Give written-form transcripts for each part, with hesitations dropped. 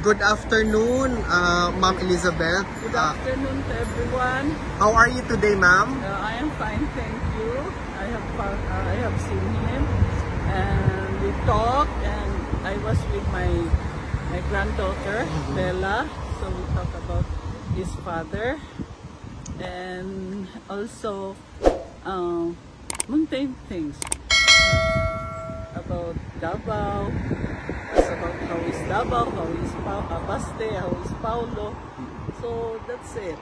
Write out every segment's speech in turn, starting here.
Good afternoon, Ma'am Elizabeth. Good afternoon to everyone. How are you today, ma'am? I am fine, thank you. I have seen him, and we talked, and I was with my granddaughter, Bella. So we talked about his father, and also mundane things about Davao. It's about how is Davao, how is Baste, how is Paulo. So that's it.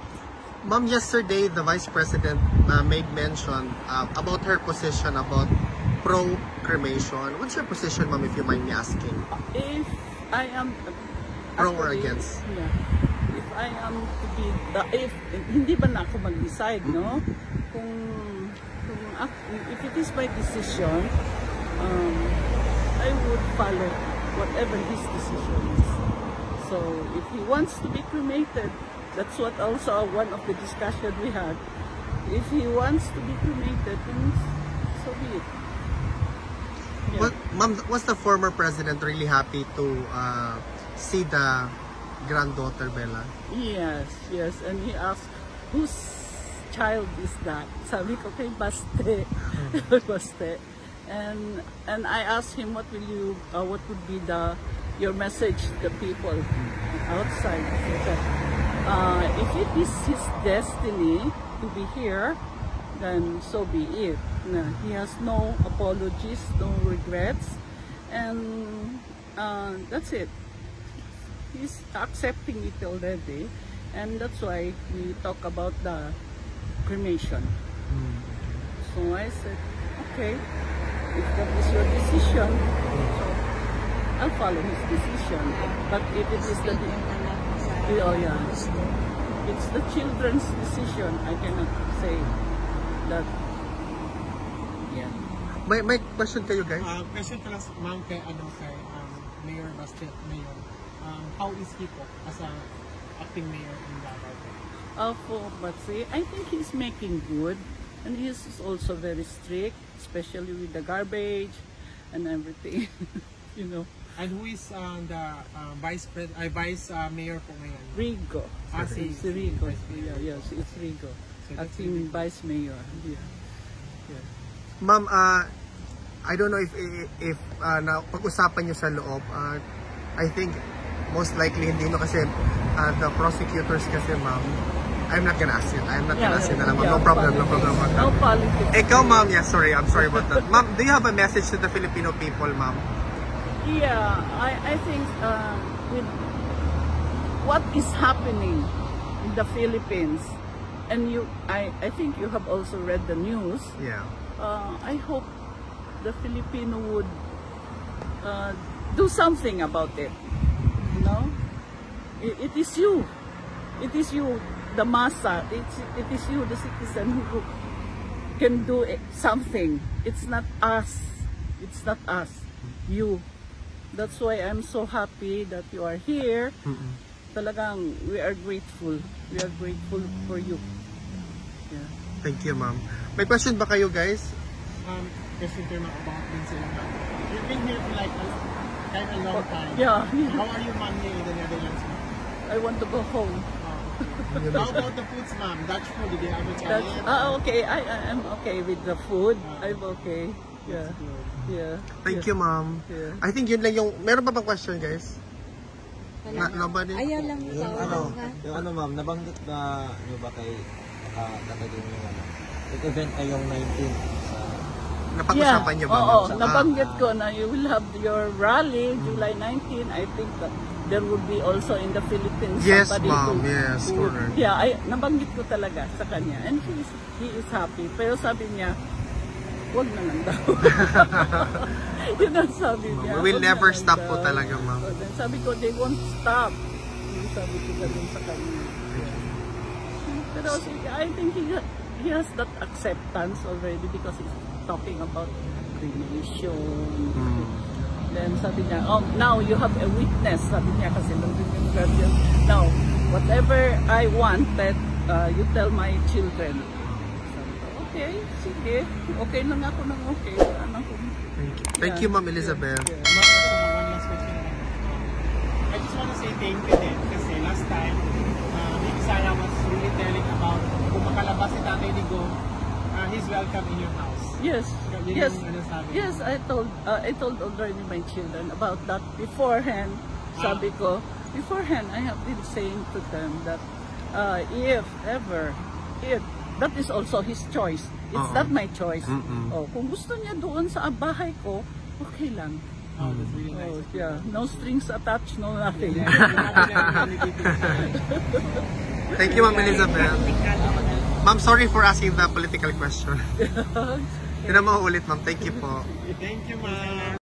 Ma'am, yesterday the Vice President made mention about her position about pro-cremation. What's your position, ma'am, if you mind me asking? If I am Pro or against? Yeah. If I am to be hindi ba na ako mag-decide, no? If it is my decision, I would follow whatever his decision is. So if he wants to be cremated, that's what also one of the discussion we had. If he wants to be cremated, then so be it. Yeah. Well, ma'am, was the former president really happy to see the granddaughter Bella? Yes, and he asked, whose child is that? Sabi ko kay Baste. Baste. And I asked him, what would be your message to the people outside? He said, if it is his destiny to be here, then so be it. No, he has no apologies, no regrets, and that's it. He's accepting it already, and that's why we talk about the cremation. So I said, okay, if that is your decision, so I'll follow his decision. But if it is it's the children's decision, I cannot say that. Yeah. May question kayo, guys? Question ko lang, ma'am, kay Mayor Baste, Mayor. How is he po as a acting mayor in Davao? For Baste, I think he's making good, and he's also very strict, especially with the garbage and everything. You know. And who is the vice mayor po ngayon? Rigo. Si Rigo. Yes, it's Rigo. So acting vice mayor. Yeah. Ma'am, I don't know if na pag-usapan niyo sa loob, I think most likely hindi, no, kasi the prosecutors kasi, ma'am, I'm not gonna ask it. No problem. No politics. Ikaw, ma'am, I'm sorry about that. Ma'am, do you have a message to the Filipino people, ma'am? Yeah, I think with what is happening in the Philippines, and I think you have also read the news. Yeah. I hope the Filipino would do something about it. You know, it is you, the massa. It is you, the citizen, who can do something. It's not us. You. That's why I'm so happy that you are here. Talagang we are grateful. We are grateful for you. Yeah. Thank you, ma'am. May question ba kayo, guys? Question to about Lindsay. You've been here for like kind of long time. Yeah. How are you, ma'am, here in the Netherlands? I want to go home. How about the foods, ma'am? Dutch food, did you have it? Okay. I'm okay with the food. I'm okay. Yeah. Yeah. Thank you, ma'am. Yeah. I think yun lang yung... Meron pa bang question, guys? Nobody? Ayaw lang Yung ma'am, nabanggit na nyo ba kay tatagin yung yung event ay yung 19 Napag-usapan niyo ba? Oo, nabanggit ko na you will have your rally July 19. I think that there would be also in the Philippines. Yes, somebody ma'am. Yes, correct. Yeah, nabanggit ko talaga sa kanya. And he is happy. Pero sabi niya, wag na lang daw. Yun ang sabi niya. We will never stop po talaga, ma'am. So, then sabi ko, they won't stop. Yung sabi ko ganun sa kanya. Pero I think he has that acceptance already because he's talking about cremation. Then sabi niya, oh, now you have a witness. Sabi niya kasi nandun yung guardian. Now, whatever I wanted, you tell my children. Okay, sige. Okay lang ako ng okay. Thank you, Ma'am Elizabeth. One last question. I just want to say thank you din kasi last time, Big Sarah was really telling about kung makalabas si Tatay Digo, he's welcome in your house. Yes, Yun yes, yung ano sabi yes. I told already my children about that beforehand. Sabi ko, beforehand, I have been saying to them that if that is also his choice. It's not my choice. Oh, kung gusto niya doon sa bahay ko, okay lang. Oh, that's really nice. Oh, yeah, no strings attached, no nothing. Thank you, Ma'am Elizabeth. Ma'am, sorry for asking the political question. Hindi na mauulit, Ma'am. Thank you po. Thank you, ma'am.